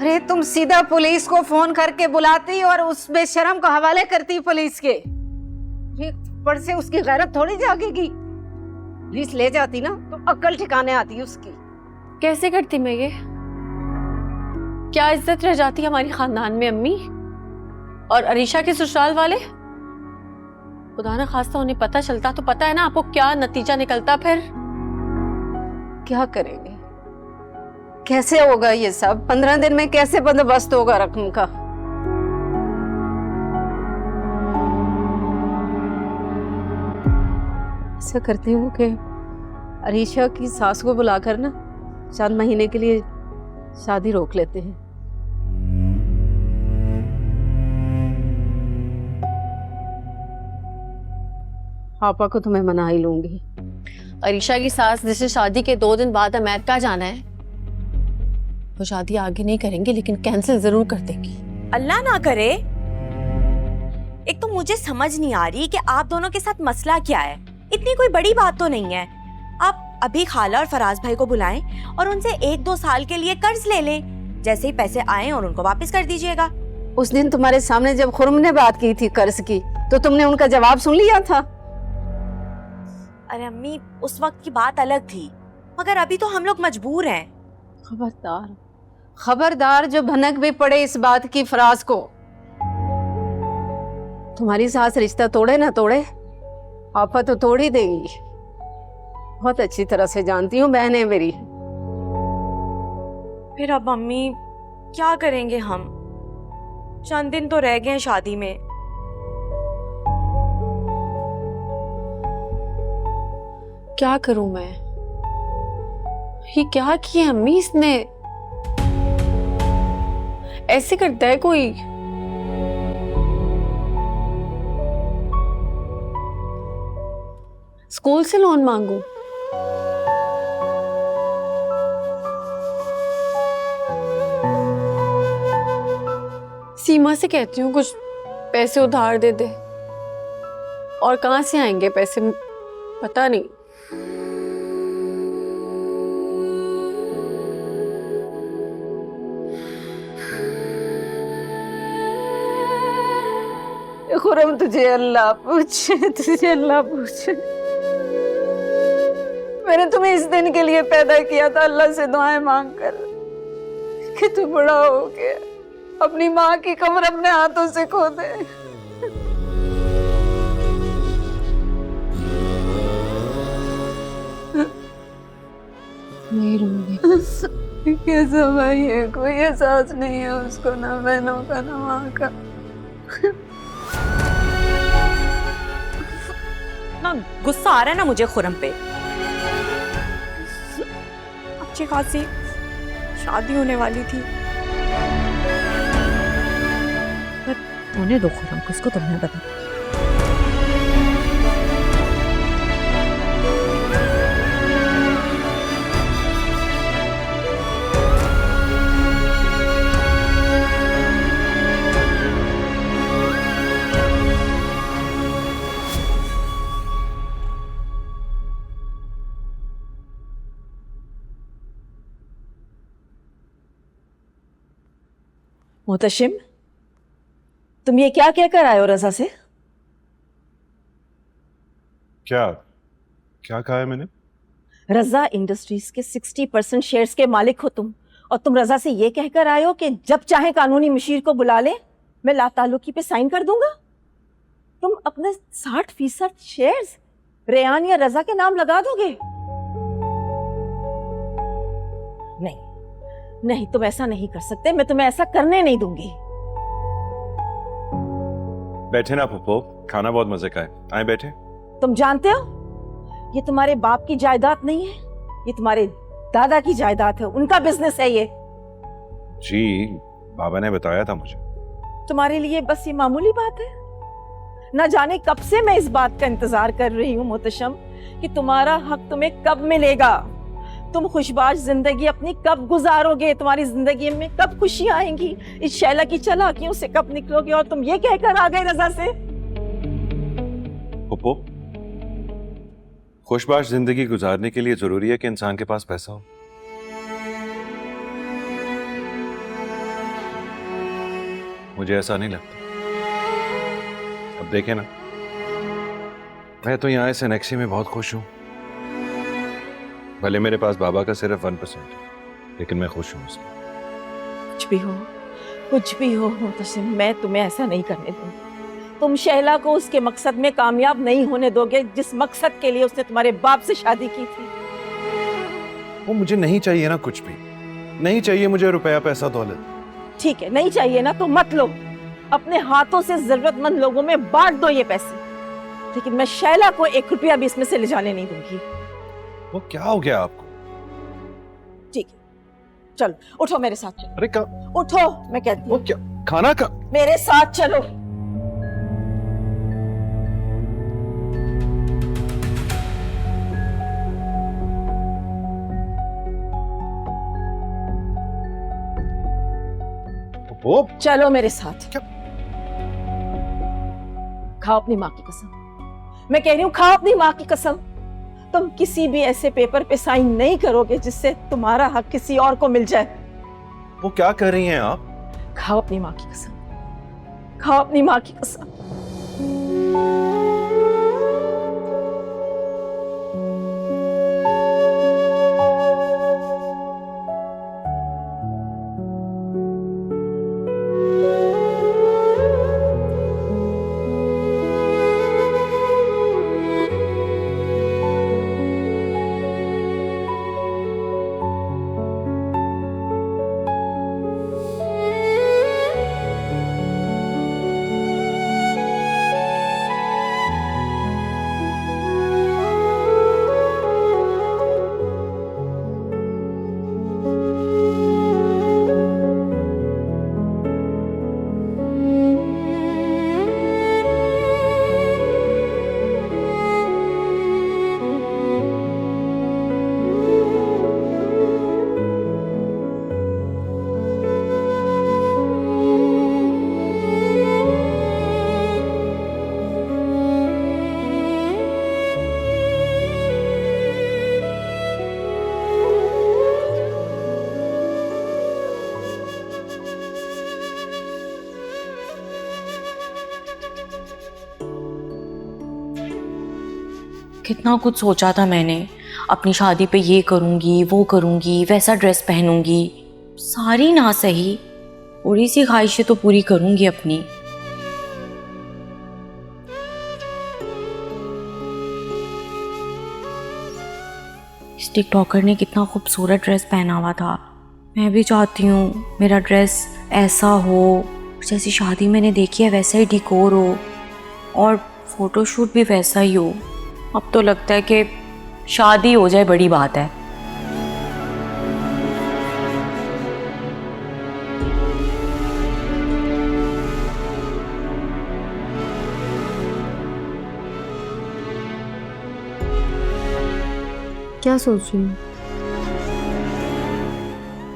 अरे तुम सीधा पुलिस को फोन करके बुलाती और उस बेशरम को हवाले करती पुलिस के। पर से उसकी गैरत थोड़ी जागेगी। पुलिस ले जाती ना तो अक्ल ठिकाने आती उसकी। कैसे करती मैं ये? क्या इज्जत रह जाती हमारी खानदान में अम्मी? और अरीशा के ससुराल वाले, खुदा ना खास्ता उन्हें पता चलता तो पता है ना आपको क्या नतीजा निकलता फिर। क्या करेंगे, कैसे होगा ये सब? 15 दिन में कैसे बंदोबस्त होगा रकम का? ऐसा करती हूँ कि अरीशा की सास को बुलाकर ना चंद महीने के लिए शादी रोक लेते हैं। पापा को तो मैं मना ही लूंगी। अरीशा की सास जिसे शादी के 2 दिन बाद अमेरिका जाना है, वो शादी आगे नहीं करेंगे लेकिन कैंसिल जरूर कर देंगी। अल्लाह ना करे। एक तो मुझे समझ नहीं आ रही कि आप दोनों के साथ मसला क्या है। इतनी कोई बड़ी बात तो नहीं है। आप अभी खाला और फराज भाई को बुलाएं और उनसे 1-2 साल के लिए कर्ज ले लें। जैसे ही पैसे आए और उनको वापस कर दीजिएगा। उस दिन तुम्हारे सामने जब खुरम ने बात की थी कर्ज की, तो तुमने उनका जवाब सुन लिया था। अरे अम्मी, उस वक्त की बात अलग थी, मगर अभी तो हम लोग मजबूर हैं। खबरदार, खबरदार जो भनक भी पड़े इस बात की फराज को। तुम्हारी सास रिश्ता तोड़े ना तोड़े, आपा तो तोड़ ही देंगी। बहुत अच्छी तरह से जानती हूँ बहनें मेरी। फिर अब अम्मी क्या करेंगे हम? चंद दिन तो रह गए हैं शादी में। क्या करूं मैं? ये क्या किया अम्मी इसने? ऐसे करता है कोई? स्कूल से लोन मांगू? सीमा से कहती हूँ कुछ पैसे उधार दे दे। और कहाँ से आएंगे पैसे पता नहीं। खुरम तुझे अल्लाह पूछे, तुझे अल्लाह पूछे। मैंने तुम्हें इस दिन के लिए पैदा किया था अल्लाह से दुआएं मांग कर कि तू बड़ा हो के अपनी माँ की कमर अपने हाथों से खो दे। नहीं रहूंगी। कैसा भाई है, कोई एहसास नहीं है उसको, ना बहनों का ना माँ का। ना गुस्सा आ रहा है ना मुझे खुरम पे। अच्छी खासी शादी होने वाली थी। होने दो खुरम को, उसको तुमने बता। मोहतशिम, तुम ये क्या कहकर आए हो रजा से? क्या क्या कहा है मैंने? रजा इंडस्ट्रीज के 60% शेयर्स के मालिक हो तुम, और तुम रजा से ये कहकर आए हो कि जब चाहे कानूनी मशीर को बुला ले, मैं लाताल्लुकी पे साइन कर दूंगा। तुम अपने 60% शेयर्स रेयान या रजा के नाम लगा दोगे? नहीं नहीं, तुम ऐसा नहीं कर सकते। मैं तुम्हें ऐसा करने नहीं दूंगी। बैठे ना पप्पो, खाना बहुत मजे का है, आए बैठे। तुम जानते हो ये तुम्हारे बाप की जायदाद नहीं है, ये तुम्हारे दादा की जायदाद है, उनका बिजनेस है ये। जी, बाबा ने बताया था मुझे। तुम्हारे लिए बस ये मामूली बात है? ना जाने कब से मैं इस बात का इंतजार कर रही हूँ मोहतशम कि तुम्हारा हक तुम्हें कब मिलेगा। तुम खुशबाश जिंदगी अपनी कब गुजारोगे, तुम्हारी जिंदगी में कब खुशियां आएंगी, इस शैला की चालाकियों से कब निकलोगे। और तुम ये कहकर आ गए रजा से। पप्पो, खुशबाश जिंदगी गुजारने के लिए जरूरी है कि इंसान के पास पैसा हो। मुझे ऐसा नहीं लगता। अब देखे ना, मैं तो यहाँ इस एनेक्सी में बहुत खुश हूँ। भले मेरे पास बाबा का सिर्फ 1% है, लेकिन मैं खुश हूँ उसमें। कुछ भी हो मुतसिम, मैं तुम्हें ऐसा नहीं करने दूंगी। तुम शैला को उसके मकसद में कामयाब नहीं होने दोगे जिस मकसद के लिए उसने तुम्हारे बाप से शादी की थी। वो मुझे नहीं चाहिए ना, कुछ भी नहीं चाहिए मुझे, रुपया पैसा दौलत। ठीक है, नहीं चाहिए ना तो मत लो, अपने हाथों से जरूरतमंद लोगों में बांट दो ये पैसे, लेकिन मैं शैला को 1 रुपया भी इसमें से ले जाने नहीं दूंगी। वो क्या हो गया आपको? ठीक है, चलो उठो मेरे साथ चलो। अरे का उठो, मैं कहती वो हूँ क्या खाना का? मेरे साथ चलो। वो चलो मेरे साथ। क्या? खाओ अपनी माँ की कसम, मैं कह रही हूँ खाओ अपनी माँ की कसम। तुम किसी भी ऐसे पेपर पे साइन नहीं करोगे जिससे तुम्हारा हक किसी और को मिल जाए। वो क्या कर रही हैं आप? खाओ अपनी माँ की कसम, खाओ अपनी माँ की कसम। कितना कुछ सोचा था मैंने, अपनी शादी पे ये करूँगी, वो करूँगी, वैसा ड्रेस पहनूंगी। सारी ना सही, थोड़ी सी ख्वाहिशें तो पूरी करूँगी अपनी। इस टिकटॉकर ने कितना खूबसूरत ड्रेस पहना हुआ था। मैं भी चाहती हूँ मेरा ड्रेस ऐसा हो, जैसी शादी मैंने देखी है वैसा ही डिकोर हो और फोटोशूट भी वैसा ही हो। अब तो लगता है कि शादी हो जाए बड़ी बात है। क्या सोच रही हो?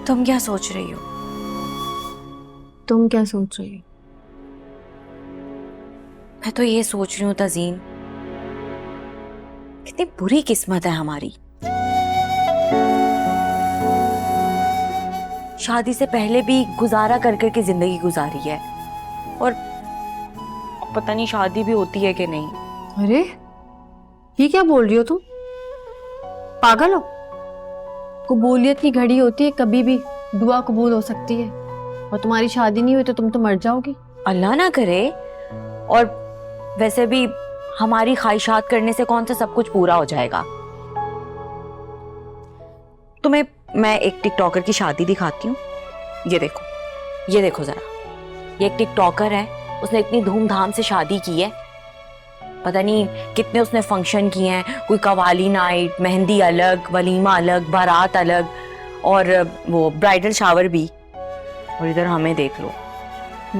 तुम क्या सोच रही हो? तुम क्या सोच रही हो? मैं तो ये सोच रही हूँ तज़ीन, कितनी बुरी किस्मत है हमारी। शादी से पहले भी गुजारा कर कर के जिंदगी गुजारी है और पता नहीं शादी भी होती है कि नहीं। अरे ये क्या बोल रही हो तुम? पागल हो? कबूलियत की घड़ी होती है, कभी भी दुआ कबूल हो सकती है। और तुम्हारी शादी नहीं हुई तो तुम तो मर जाओगी। अल्लाह ना करे। और वैसे भी हमारी ख्वाहिशात करने से कौन सा सब कुछ पूरा हो जाएगा। तुम्हें मैं एक टिकटॉकर की शादी दिखाती हूँ। ये देखो जरा, ये एक टिकटॉकर है, उसने इतनी धूमधाम से शादी की है, पता नहीं कितने उसने फंक्शन किए हैं। कोई कवाली नाइट, मेहंदी अलग, वलीमा अलग, बारात अलग और वो ब्राइडल शावर भी। और इधर हमें देख लो।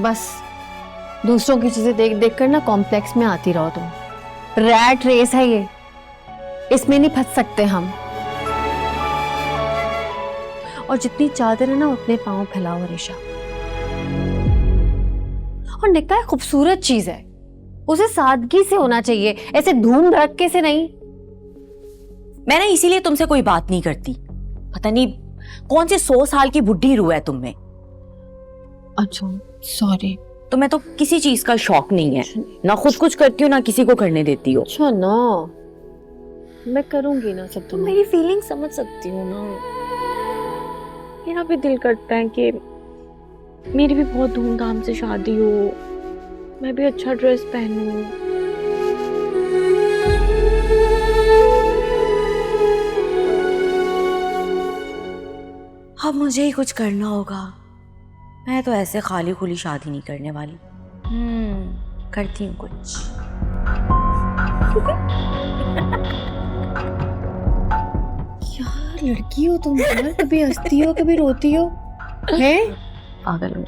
बस दूसरों की चीजें देख देख कर ना कॉम्प्लेक्स में आती रहो तुम। रैट रेस है ये, इसमें नहीं फंस सकते हम। और जितनी चादर है ना उतने पांव फैलाओ अरीशा। और निकाह खूबसूरत चीज है, उसे सादगी से होना चाहिए, ऐसे धूम धड़के से नहीं। मैं ना इसीलिए तुमसे कोई बात नहीं करती। पता नहीं कौन सी 100 साल की बुढ़ी रूह है तुम में। अच्छा सॉरी, तुम्हें तो किसी चीज का शौक नहीं है, ना खुद कुछ करती हो ना किसी को करने देती हो। अच्छा ना, मैं करूंगी ना सब। तुम मेरी फीलिंग समझ सकती हो ना। मेरा भी दिल करता है कि मेरी भी बहुत धूमधाम से शादी हो, मैं भी अच्छा ड्रेस पहनूं। अब मुझे ही कुछ करना होगा। मैं तो ऐसे खाली खुली शादी नहीं करने वाली। करती हूँ कुछ। यार लड़की हो तुम यार, कभी हंसती हो कभी रोती हो, हैं? पागल हूँ।